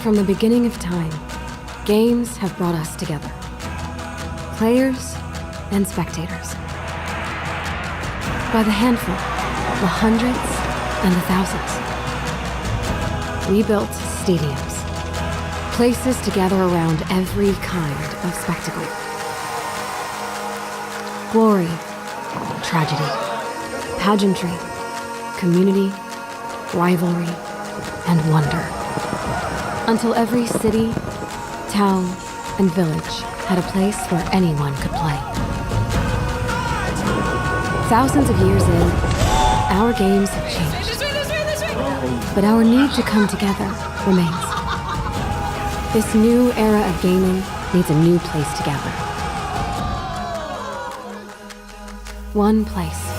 From the beginning of time, games have brought us together. Players and spectators. By the handful, the hundreds, and the thousands. We built stadiums, places to gather around every kind of spectacle. Glory, tragedy, pageantry, community, rivalry, and wonder. Until every city, town, and village had a place where anyone could play. Thousands of years in, our games have changed. But our need to come together remains. This new era of gaming needs a new place to gather. One place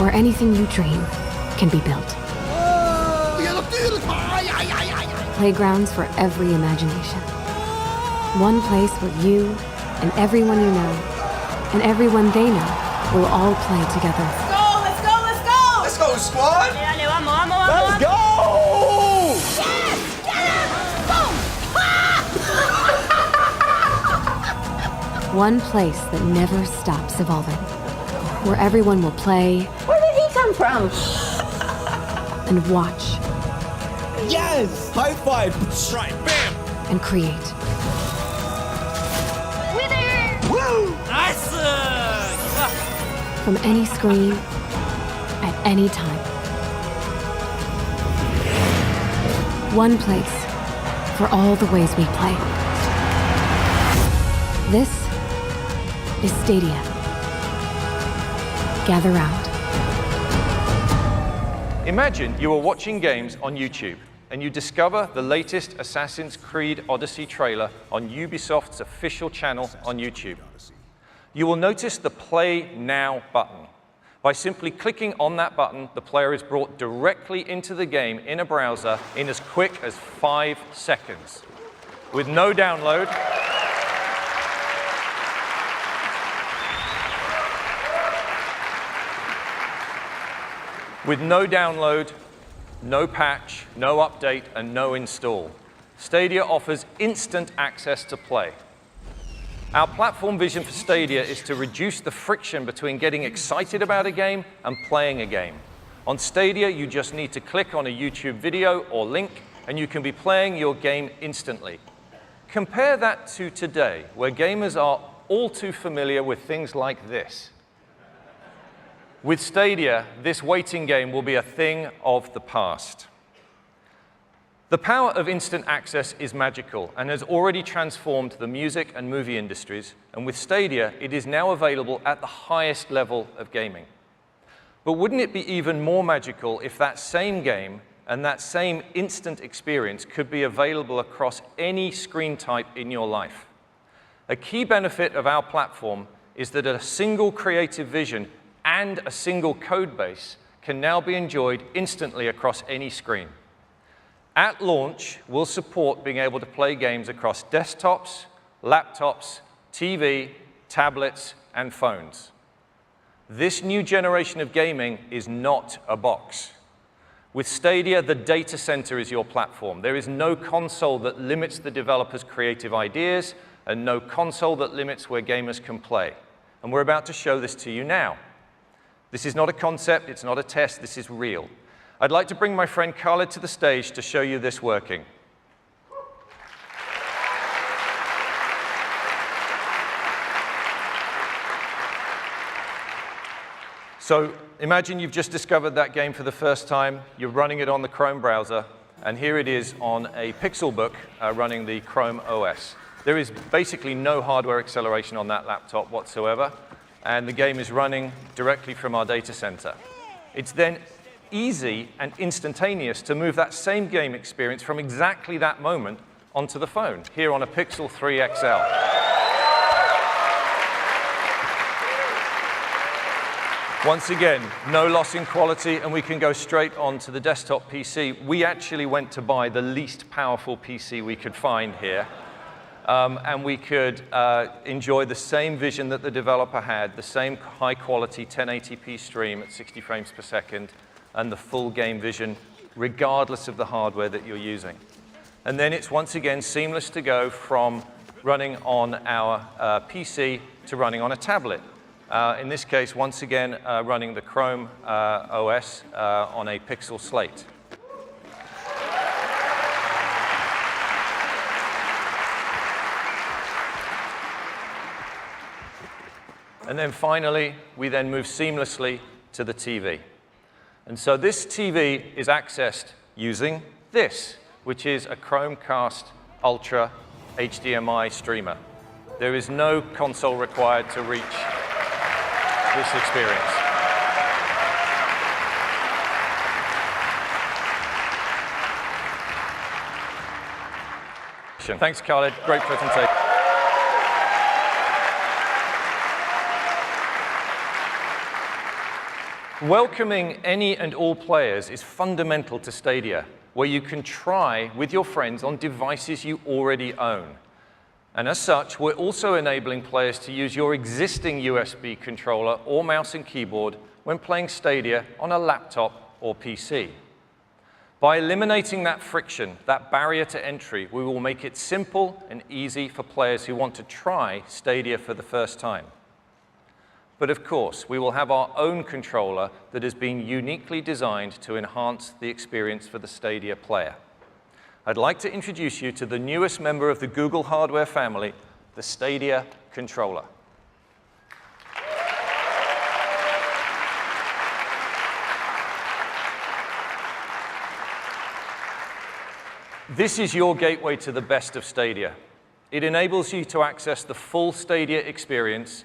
where anything you dream can be built. Playgrounds for every imagination. One place where you and everyone you know and everyone they know will all play together. Let's go! Let's go, squad! Dale, vamos! Let's go! Yes! Get him! Boom! One place that never stops evolving. Where everyone will play. Where did he come from? And watch. Yes! High five! Strike! Bam! And create. Winner! Woo! Nice! From any screen, at any time. One place for all the ways we play. This is Stadia. Gather round. Imagine you are watching games on YouTube and you discover the latest Assassin's Creed Odyssey trailer on Ubisoft's official channel on YouTube. You will notice the Play Now button. By simply clicking on that button, the player is brought directly into the game in a browser in as quick as 5 seconds. With no download, no patch, no update, and no install. Stadia offers instant access to play. Our platform vision for Stadia is to reduce the friction between getting excited about a game and playing a game. On Stadia, you just need to click on a YouTube video or link, and you can be playing your game instantly. Compare that to today, where gamers are all too familiar with things like this. With Stadia, this waiting game will be a thing of the past. The power of instant access is magical and has already transformed the music and movie industries, and with Stadia, it is now available at the highest level of gaming. But wouldn't it be even more magical if that same game and that same instant experience could be available across any screen type in your life? A key benefit of our platform is that a single creative vision and a single code base can now be enjoyed instantly across any screen. At launch, we'll support being able to play games across desktops, laptops, TV, tablets, and phones. This new generation of gaming is not a box. With Stadia, the data center is your platform. There is no console that limits the developer's creative ideas and no console that limits where gamers can play. And we're about to show this to you now. This is not a concept, it's not a test, this is real. I'd like to bring my friend Khaled to the stage to show you this working. So imagine you've just discovered that game for the first time, you're running it on the Chrome browser, and here it is on a Pixelbook running the Chrome OS. There is basically no hardware acceleration on that laptop whatsoever, and the game is running directly from our data center. It's then easy and instantaneous to move that same game experience from exactly that moment onto the phone, here on a Pixel 3 XL. Once again, no loss in quality, and we can go straight onto the desktop PC. We actually went to buy the least powerful PC we could find here. And we could enjoy the same vision that the developer had, the same high-quality 1080p stream at 60 frames per second, and the full game vision, regardless of the hardware that you're using. And then it's once again seamless to go from running on our PC to running on a tablet. In this case, once again, running the Chrome OS on a Pixel slate. And then finally, we then move seamlessly to the TV. And so this TV is accessed using this, which is a Chromecast Ultra HDMI streamer. There is no console required to reach this experience. Thanks, Khaled. Great presentation. Welcoming any and all players is fundamental to Stadia, where you can try with your friends on devices you already own. And as such, we're also enabling players to use your existing USB controller or mouse and keyboard when playing Stadia on a laptop or PC. By eliminating that friction, that barrier to entry, we will make it simple and easy for players who want to try Stadia for the first time. But of course, we will have our own controller that has been uniquely designed to enhance the experience for the Stadia player. I'd like to introduce you to the newest member of the Google hardware family, the Stadia-Controller. This is your gateway to the best of Stadia. It enables you to access the full Stadia experience.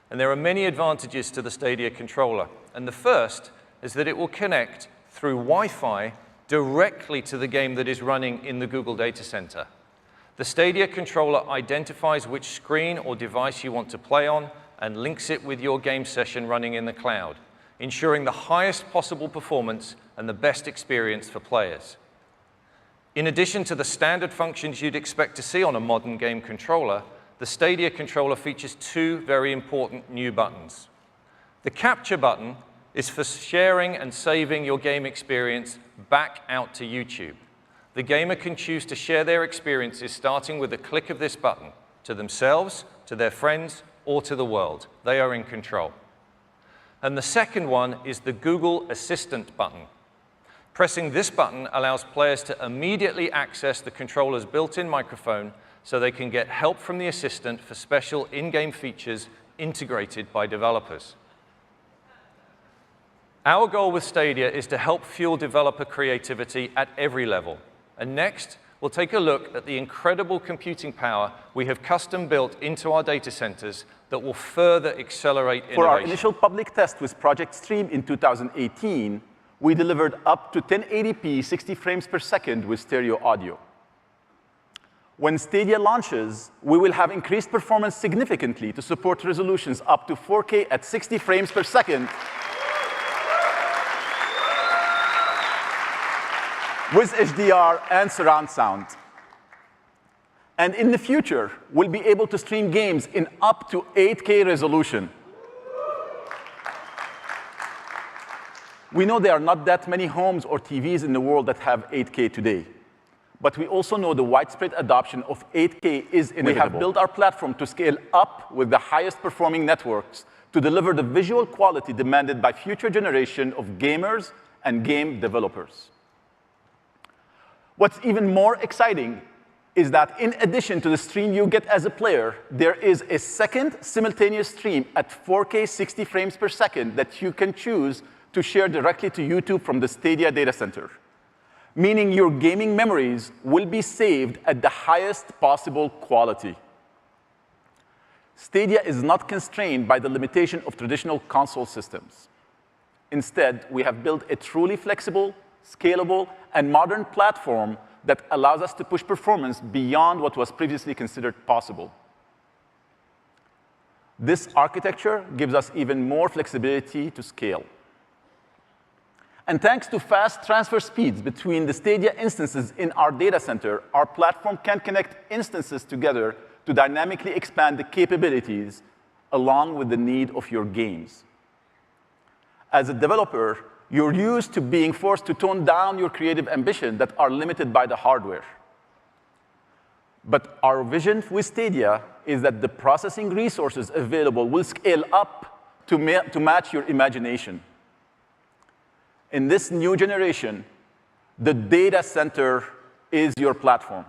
And there are many advantages to the Stadia-Controller. And the first is that it will connect through Wi-Fi directly to the game that is running in the Google Data Center. The Stadia-Controller identifies which screen or device you want to play on and links it with your game session running in the cloud, ensuring the highest possible performance and the best experience for players. In addition to the standard functions you'd expect to see on a modern game controller, the Stadia-Controller features two very important new buttons. The capture button is for sharing and saving your game experience back out to YouTube. The gamer can choose to share their experiences starting with a click of this button to themselves, to their friends, or to the world. They are in control. And the second one is the Google Assistant button. Pressing this button allows players to immediately access the controller's built-in microphone so they can get help from the assistant for special in-game features integrated by developers. Our goal with Stadia is to help fuel developer creativity at every level. And next, we'll take a look at the incredible computing power we have custom built into our data centers that will further accelerate innovation. For our initial public test with Projekt Stadia in 2018, we delivered up to 1080p 60 frames per second with stereo audio. When Stadia launches, we will have increased performance significantly to support resolutions up to 4K at 60 frames per second with HDR and surround sound. And in the future, we'll be able to stream games in up to 8K resolution. We know there are not that many homes or TVs in the world that have 8K today. But we also know the widespread adoption of 8K is inevitable. We have built our platform to scale up with the highest performing networks to deliver the visual quality demanded by future generation of gamers and game developers. What's even more exciting is that in addition to the stream you get as a player, there is a second simultaneous stream at 4K 60 frames per second that you can choose to share directly to YouTube from the Stadia data center, meaning your gaming memories will be saved at the highest possible quality. Stadia is not constrained by the limitation of traditional console systems. Instead, we have built a truly flexible, scalable, and modern platform that allows us to push performance beyond what was previously considered possible. This architecture gives us even more flexibility to scale. And thanks to fast transfer speeds between the Stadia instances in our data center, our platform can connect instances together to dynamically expand the capabilities along with the need of your games. As a developer, you're used to being forced to tone down your creative ambition that are limited by the hardware. But our vision with Stadia is that the processing resources available will scale up to match your imagination. In this new generation, the data center is your platform.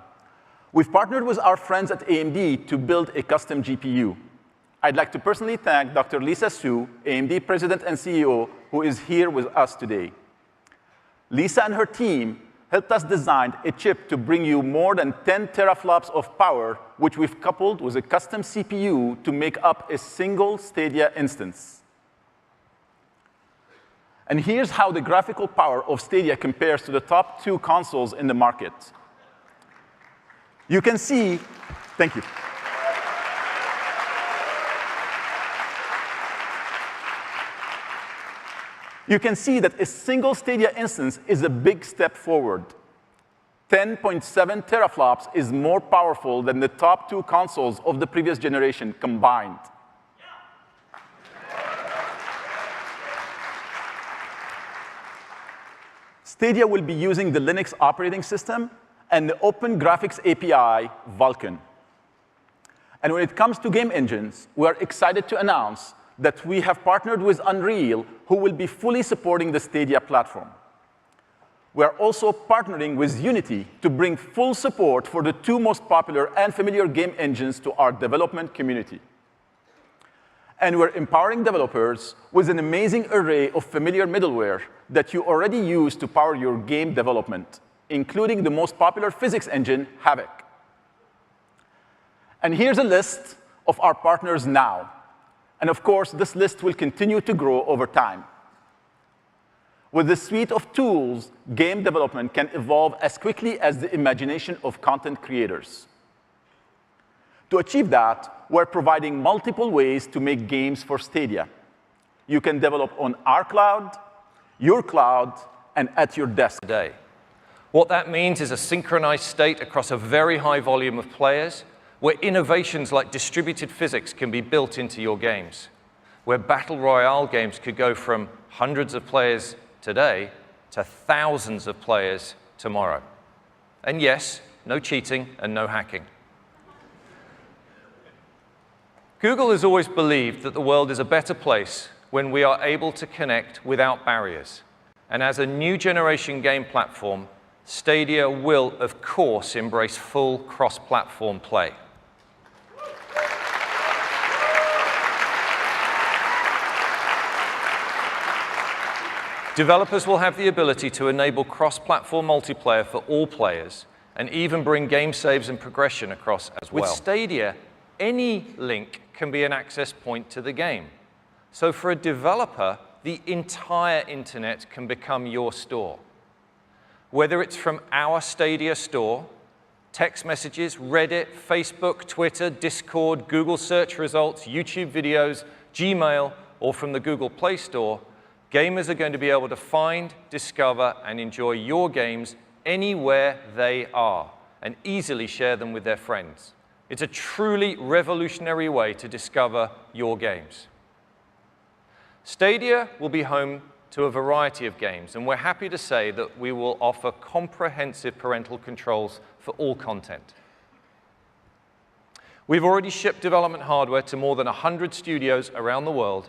We've partnered with our friends at AMD to build a custom GPU. I'd like to personally thank Dr. Lisa Su, AMD President and CEO, who is here with us today. Lisa and her team helped us design a chip to bring you more than 10 teraflops of power, which we've coupled with a custom CPU to make up a single Stadia instance. And here's how the graphical power of Stadia compares to the top 2 consoles in the market. You can see, thank you. You can see that a single Stadia instance is a big step forward. 10.7 teraflops is more powerful than the top 2 consoles of the previous generation combined. Stadia will be using the Linux operating system and the Open Graphics API, Vulkan. And when it comes to game engines, we are excited to announce that we have partnered with Unreal, who will be fully supporting the Stadia platform. We are also partnering with Unity to bring full support for the 2 most popular and familiar game engines to our development community. And we're empowering developers with an amazing array of familiar middleware that you already use to power your game development, including the most popular physics engine, Havok. And here's a list of our partners now. And of course, this list will continue to grow over time. With this suite of tools, game development can evolve as quickly as the imagination of content creators. To achieve that, we're providing multiple ways to make games for Stadia. You can develop on our cloud, your cloud, and at your desk. Today. What that means is a synchronized state across a very high volume of players, where innovations like distributed physics can be built into your games, where battle royale games could go from hundreds of players today to thousands of players tomorrow. And yes, no cheating and no hacking. Google has always believed that the world is a better place when we are able to connect without barriers. And as a new generation game platform, Stadia will, of course, embrace full cross-platform play. Developers will have the ability to enable cross-platform multiplayer for all players, and even bring game saves and progression across as well. With Stadia, any link can be an access point to the game. So for a developer, the entire internet can become your store. Whether it's from our Stadia store, text messages, Reddit, Facebook, Twitter, Discord, Google search results, YouTube videos, Gmail, or from the Google Play Store, gamers are going to be able to find, discover, and enjoy your games anywhere they are, and easily share them with their friends. It's a truly revolutionary way to discover your games. Stadia will be home to a variety of games, and we're happy to say that we will offer comprehensive parental controls for all content. We've already shipped development hardware to more than 100 studios around the world,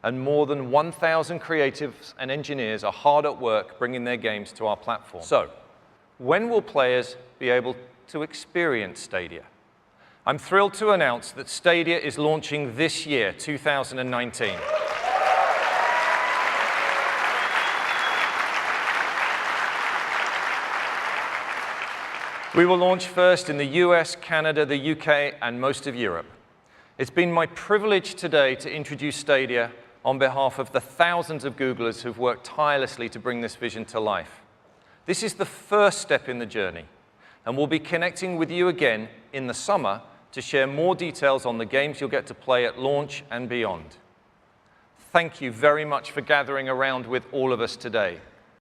and more than 1,000 creatives and engineers are hard at work bringing their games to our platform. So, when will players be able to experience Stadia? I'm thrilled to announce that Stadia is launching this year, 2019. We will launch first in the US, Canada, the UK, and most of Europe. It's been my privilege today to introduce Stadia on behalf of the thousands of Googlers who've worked tirelessly to bring this vision to life. This is the first step in the journey, and we'll be connecting with you again in the summer to share more details on the games you'll get to play at launch and beyond. Thank you very much for gathering around with all of us today.